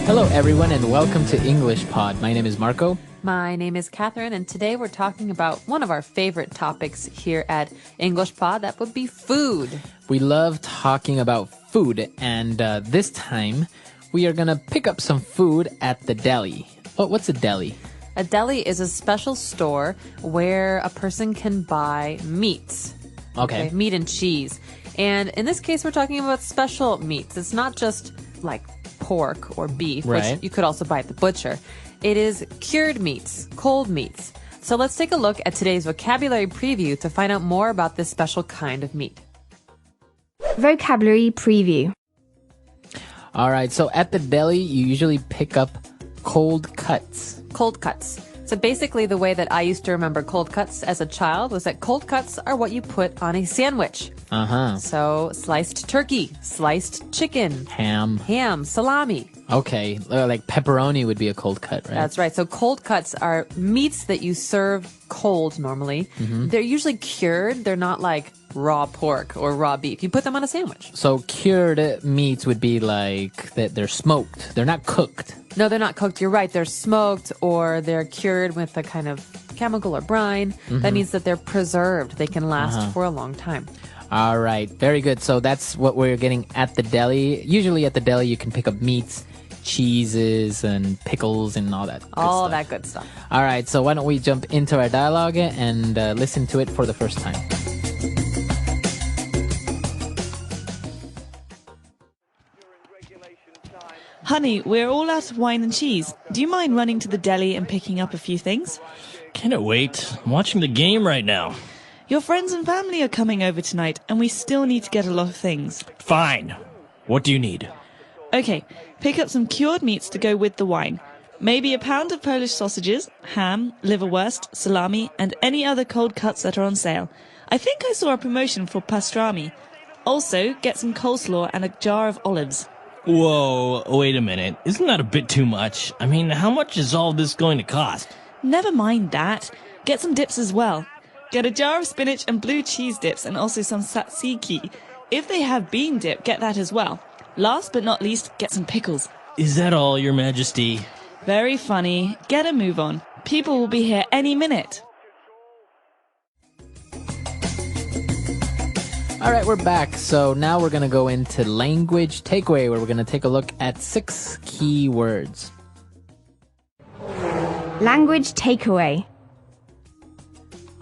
Hello, everyone, and welcome to English Pod. My name is Marco. My name is Catherine, and today we're talking about one of our favorite topics here at English Pod. That would be food. We love talking about food, and this time we are going to pick up some food at the deli. What's a deli? A deli is a special store where a person can buy meats. Okay. Meat and cheese. And in this case, we're talking about special meats. It's not just like pork or beef, right, which you could also buy at the butcher. It is cured meats, cold meats. So let's take a look at today's vocabulary preview to find out more about this special kind of meat. Vocabulary preview. All right, so at the deli, you usually pick up cold cuts. Cold cuts. So basically the way that I used to remember cold cuts as a child was that cold cuts are what you put on a sandwich. So sliced turkey, sliced chicken, ham, salami. Okay, like pepperoni would be a cold cut, right? That's right. So cold cuts are meats that you serve cold normally. They're usually cured. They're not like raw pork or raw beef. You put them on a sandwich. So cured meats would be like that they're smoked. They're not cooked. No, they're not cooked. You're right. They're smoked or they're cured with a kind of chemical or brine. That means that they're preserved. They can last for a long time. All right. Very good. So that's what we're getting at the deli. Usually at the deli, you can pick up meats, cheeses, and pickles and all that good stuff. That good stuff. All right. So why don't we jump into our dialogue and listen to it for the first time. Honey, we're all out of wine and cheese. Do you mind running to the deli and picking up a few things? Can't wait. I'm watching the game right now. Your friends and family are coming over tonight, and we still need to get a lot of things. Fine. What do you need? Okay, pick up some cured meats to go with the wine. Maybe a pound of Polish sausages, ham, liverwurst, salami, and any other cold cuts that are on sale. I think I saw a promotion for pastrami. Also, get some coleslaw and a jar of olives. Whoa, wait a minute. Isn't that a bit too much? I mean, how much is all this going to cost? Never mind that. Get some dips as well. Get a jar of spinach and blue cheese dips and also some tzatziki. If they have bean dip, get that as well. Last but not least, get some pickles. Is that all, Your Majesty? Very funny. Get a move on. People will be here any minute. All right, we're back. So now we're going to go into language takeaway, where we're going to take a look at 6 key words. Language takeaway.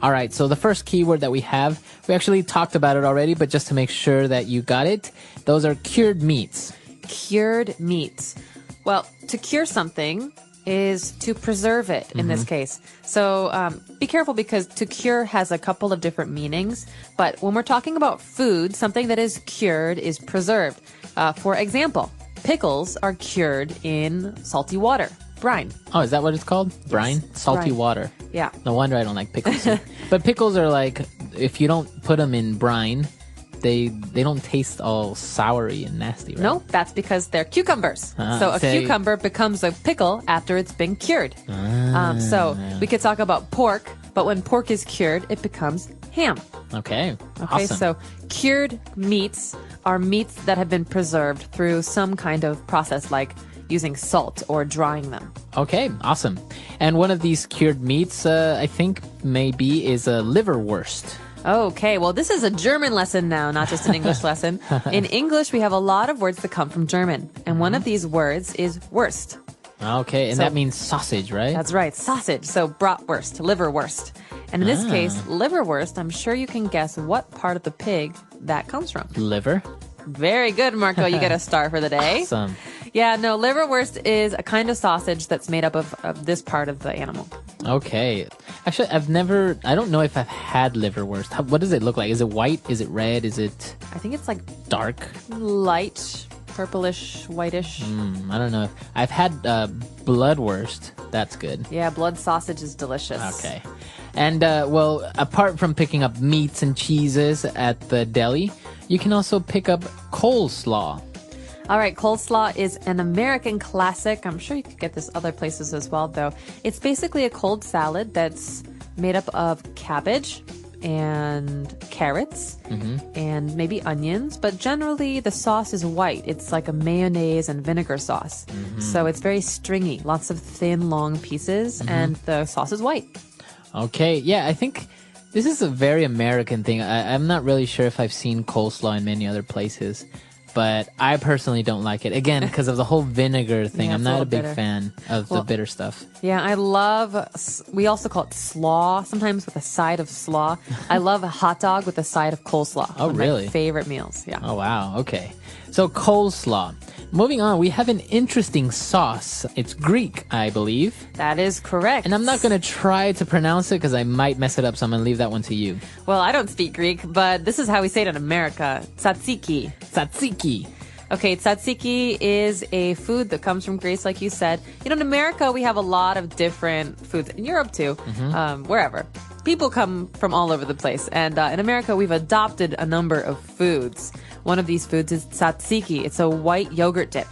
All right, so the first keyword that we have, we actually talked about it already, but just to make sure that you got it, those are cured meats. Cured meats. Well, to cure something is to preserve it in this case. So be careful because to cure has a couple of different meanings. But when we're talking about food, something that is cured is preserved. For example, pickles are cured in salty water, brine. Oh, is that what it's called? Brine? Salty brine. Water. Yeah. No wonder I don't like pickles. But pickles are like, if you don't put them in brine, they don't taste all soury and nasty, right? No, that's because they're cucumbers. So a cucumber becomes a pickle after it's been cured. So we could talk about pork, but when pork is cured, it becomes ham. Okay, awesome. So cured meats are meats that have been preserved through some kind of process like using salt or drying them. Okay, awesome. And one of these cured meats, I think maybe is a liverwurst. Okay, well, this is a German lesson now, not just an English lesson. In English, we have a lot of words that come from German, and one of these words is Wurst. Okay, and that means sausage, right? That's right, sausage. So bratwurst, liverwurst. And in this case, liverwurst, I'm sure you can guess what part of the pig that comes from. Liver. Very good, Marco. You get a star for the day. Awesome. Yeah, no, liverwurst is a kind of sausage that's made up of this part of the animal. Okay. Actually, I don't know if I've had liverwurst. What does it look like? Is it white? Is it red? Is it I think it's like dark? light, purplish, whitish. I don't know. I've had bloodwurst. That's good. Yeah, blood sausage is delicious. Okay. And, well, apart from picking up meats and cheeses at the deli, you can also pick up coleslaw. All right, coleslaw is an American classic. I'm sure you could get this other places as well, though. It's basically a cold salad that's made up of cabbage and carrots and maybe onions. But generally, the sauce is white. It's like a mayonnaise and vinegar sauce. So it's very stringy, lots of thin, long pieces, and the sauce is white. Okay, yeah, I think this is a very American thing. I'm not really sure if I've seen coleslaw in many other places, but I personally don't like it. Again, because of the whole vinegar thing. Yeah, I'm it's a not a little big bitter. fan of the bitter stuff. Yeah, I love, we also call it slaw, sometimes with a side of slaw. I love a hot dog with a side of coleslaw. Oh, One of really? my favorite meals, yeah. Oh, wow. Okay. So coleslaw. Moving on, we have an interesting sauce. It's Greek, I believe. That is correct. And I'm not going to try to pronounce it because I might mess it up, so I'm going to leave that one to you. Well, I don't speak Greek, but this is how we say it in America. Tzatziki. Tzatziki. Okay, tzatziki is a food that comes from Greece, like you said. You know, in America, we have a lot of different foods. In Europe, too. Wherever. People come from all over the place. And in America, we've adopted a number of foods. One of these foods is tzatziki. It's a white yogurt dip.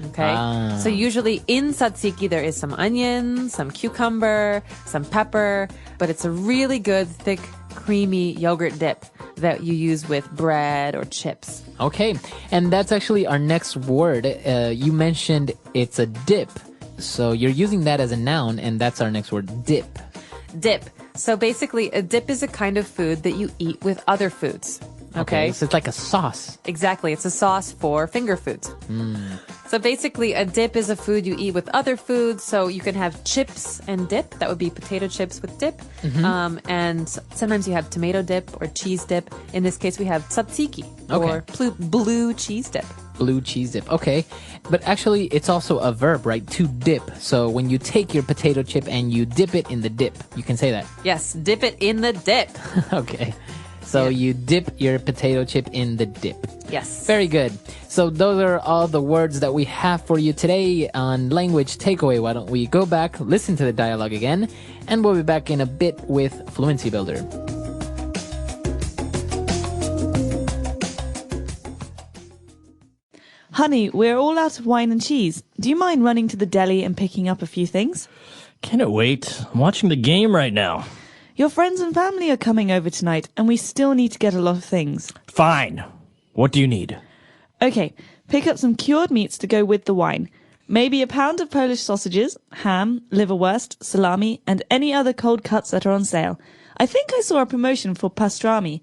Okay? So usually in tzatziki, there is some onion, some cucumber, some pepper. But it's a really good, thick, creamy yogurt dip that you use with bread or chips. Okay, and that's actually our next word. You mentioned it's a dip. So you're using that as a noun, and that's our next word, dip. Dip. So basically, a dip is a kind of food that you eat with other foods. Okay? So it's like a sauce. Exactly. It's a sauce for finger foods. So basically, a dip is a food you eat with other foods. So you can have chips and dip. That would be potato chips with dip. And sometimes you have tomato dip or cheese dip. In this case, we have tzatziki or blue cheese dip. Blue cheese dip. Okay. But actually, it's also a verb, right? To dip. So when you take your potato chip and you dip it in the dip, you can say that. Yes, dip it in the dip. Okay. So you dip your potato chip in the dip. Yes. Very good. So those are all the words that we have for you today on Language Takeaway. Why don't we go back, listen to the dialogue again, and we'll be back in a bit with Fluency Builder. Honey, we're all out of wine and cheese. Do you mind running to the deli and picking up a few things? Cannot wait. I'm watching the game right now. Your friends and family are coming over tonight, and we still need to get a lot of things. Fine. What do you need? Okay, pick up some cured meats to go with the wine. Maybe a pound of Polish sausages, ham, liverwurst, salami, and any other cold cuts that are on sale. I think I saw a promotion for pastrami.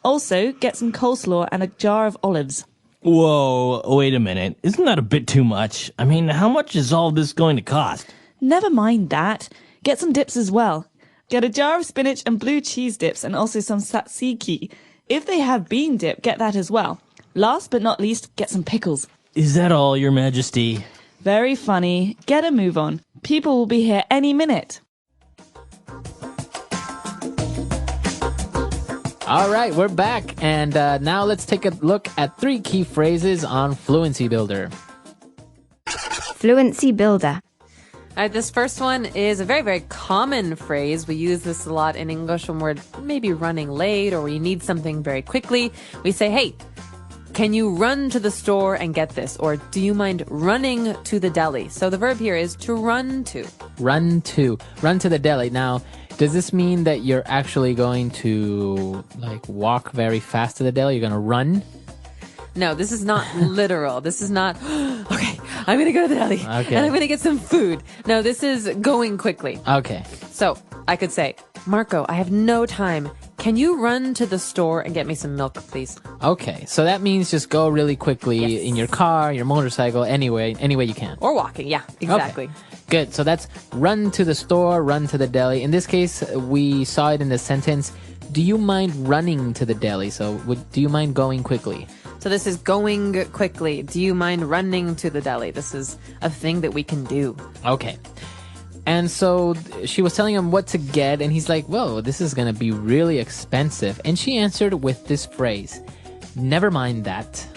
Also, get some coleslaw and a jar of olives. Whoa, wait a minute. Isn't that a bit too much? I mean, how much is all this going to cost? Never mind that. Get some dips as well. Get a jar of spinach and blue cheese dips and also some tzatziki. If they have bean dip, get that as well. Last but not least, get some pickles. Is that all, Your Majesty? Very funny. Get a move on. People will be here any minute. All right, we're back. And now let's take a look at 3 key phrases on Fluency Builder. Fluency Builder. All right, this first one is a very, very common phrase. We use this a lot in English when we're maybe running late or we need something very quickly. We say, hey, can you run to the store and get this? Or do you mind running to the deli? So the verb here is to run to. Run to. Run to the deli. Now, does this mean that you're actually going to like walk very fast to the deli? You're going to run? No, this is not literal. This is not, okay, I'm going to go to the deli and I'm going to get some food. No, this is going quickly. Okay. So I could say, Marco, I have no time. Can you run to the store and get me some milk, please? Okay. So that means just go really quickly in your car, your motorcycle, any way you can. Or walking. Yeah, exactly. Okay. Good. So that's run to the store, run to the deli. In this case, we saw it in the sentence, do you mind running to the deli? So do you mind going quickly? So this is going quickly. Do you mind running to the deli? This is a thing that we can do. Okay. And so she was telling him what to get, and he's like, whoa, this is going to be really expensive. And she answered with this phrase, never mind that.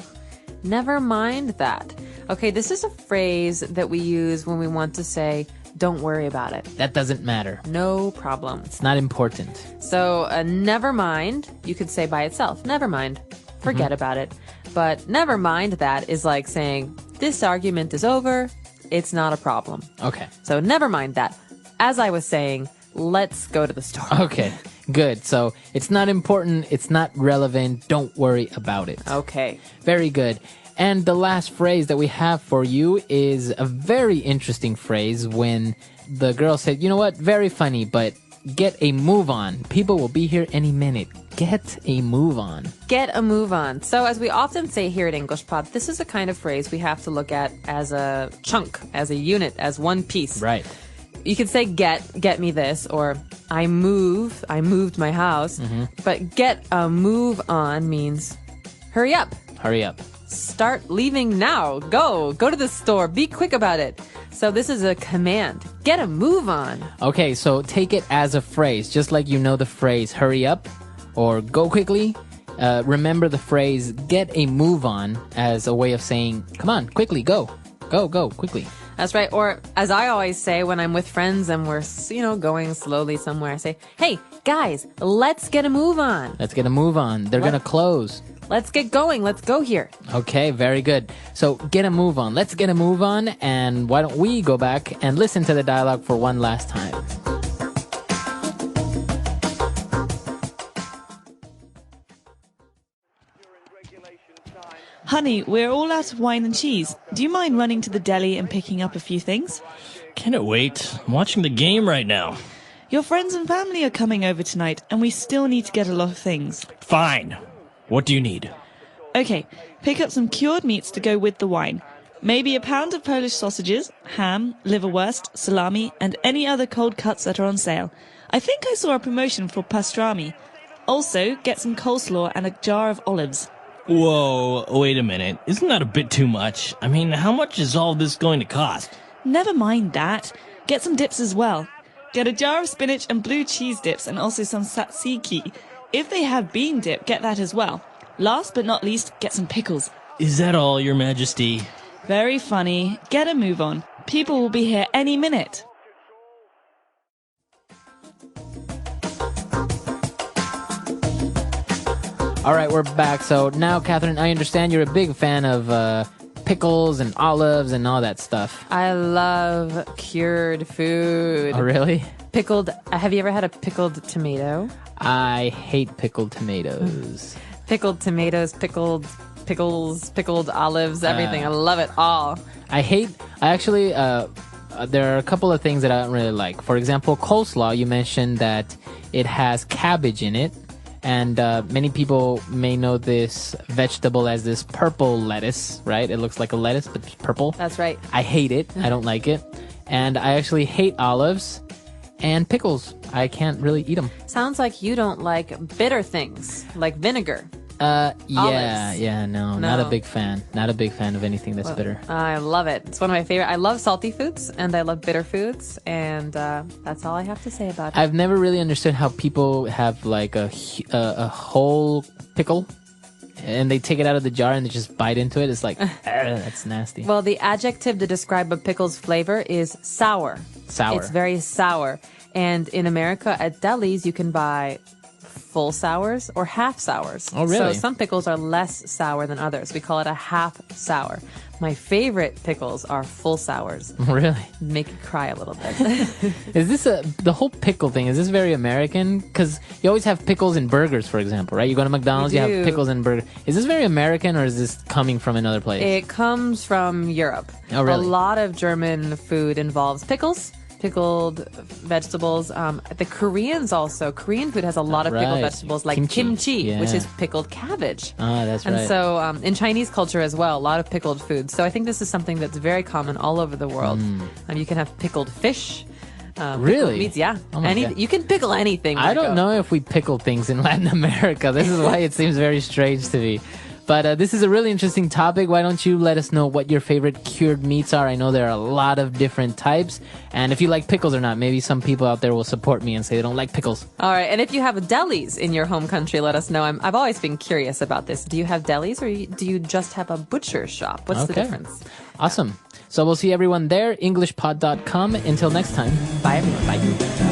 Never mind that. Okay, this is a phrase that we use when we want to say, don't worry about it. That doesn't matter. No problem. It's not important. So never mind, you could say by itself, never mind. Forget about it. But never mind that is like saying, this argument is over. It's not a problem. Okay. So never mind that. As I was saying, let's go to the store. Okay. Good. So it's not important. It's not relevant. Don't worry about it. Okay. Very good. And the last phrase that we have for you is a very interesting phrase when the girl said, you know what? Very funny, but get a move on. People will be here any minute. Get a move on. Get a move on. So as we often say here at English Pod, this is a kind of phrase we have to look at as a chunk, as a unit, as one piece. Right. You could say get me this, or I moved my house. But get a move on means hurry up. Hurry up. Start leaving now. Go to the store. Be quick about it. So this is a command. Get a move on. Okay, so take it as a phrase, just like you know the phrase hurry up or go quickly. Remember the phrase get a move on as a way of saying, come on, quickly, go, quickly. That's right. Or as I always say when I'm with friends and we're, going slowly somewhere, I say, hey, guys, let's get a move on. Let's get a move on. They're going to close. Let's get going. Let's go here. Okay, very good. So get a move on. Let's get a move on. And why don't we go back and listen to the dialogue for one last time. Honey, we're all out of wine and cheese. Do you mind running to the deli and picking up a few things? Cannot wait. I'm watching the game right now. Your friends and family are coming over tonight, and we still need to get a lot of things. Fine. What do you need? Okay, pick up some cured meats to go with the wine. Maybe a pound of Polish sausages, ham, liverwurst, salami, and any other cold cuts that are on sale. I think I saw a promotion for pastrami. Also, get some coleslaw and a jar of olives. Whoa, wait a minute. Isn't that a bit too much? I mean, how much is all this going to cost? Never mind that. Get some dips as well. Get a jar of spinach and blue cheese dips and also some tzatziki. If they have bean dip, get that as well. Last but not least, get some pickles. Is that all, Your Majesty? Very funny. Get a move on. People will be here any minute. All right, we're back. So now, Catherine, I understand you're a big fan of pickles and olives and all that stuff. I love cured food. Oh, really? Pickled. Have you ever had a pickled tomato? I hate pickled tomatoes. Pickled tomatoes, pickled pickles, pickled olives, everything. I love it all. I actually, there are a couple of things that I don't really like. For example, coleslaw, you mentioned that it has cabbage in it. And many people may know this vegetable as this purple lettuce, right? It looks like a lettuce, but it's purple. That's right. I hate it. I don't like it. And I actually hate olives and pickles. I can't really eat them. Sounds like you don't like bitter things, like vinegar. No, not a big fan. Not a big fan of anything that's bitter. I love it. It's one of my favorite. I love salty foods and I love bitter foods, and that's all I have to say about it. I've never really understood how people have like a whole pickle and they take it out of the jar and they just bite into it. It's like, that's nasty. Well, the adjective to describe a pickle's flavor is sour. Sour. It's very sour. And in America, at delis, you can buy full sours or half sours. Oh, really? So some pickles are less sour than others. We call it a half sour. My favorite pickles are full sours. Really? Make you cry a little bit. Is this the whole pickle thing? Is this very American? Because you always have pickles in burgers, for example, right? You go to McDonald's, you have pickles in burgers. Is this very American or is this coming from another place? It comes from Europe. Oh, really? A lot of German food involves pickles. Pickled vegetables. The Koreans also. Korean food has a lot of pickled vegetables like kimchi, which is pickled cabbage. Ah, that's right. And so in Chinese culture as well, a lot of pickled food. So I think this is something that's very common all over the world. You can have pickled fish. Really? Pickled meats, yeah. Oh my God. You can pickle anything, Marco. I don't know if we pickle things in Latin America. This is why it seems very strange to me. But this is a really interesting topic. Why don't you let us know what your favorite cured meats are? I know there are a lot of different types. And if you like pickles or not, maybe some people out there will support me and say they don't like pickles. All right. And if you have delis in your home country, let us know. I've always been curious about this. Do you have delis or do you just have a butcher shop? What's the difference? Awesome. So we'll see everyone there, EnglishPod.com. Until next time. Bye, everyone. Bye.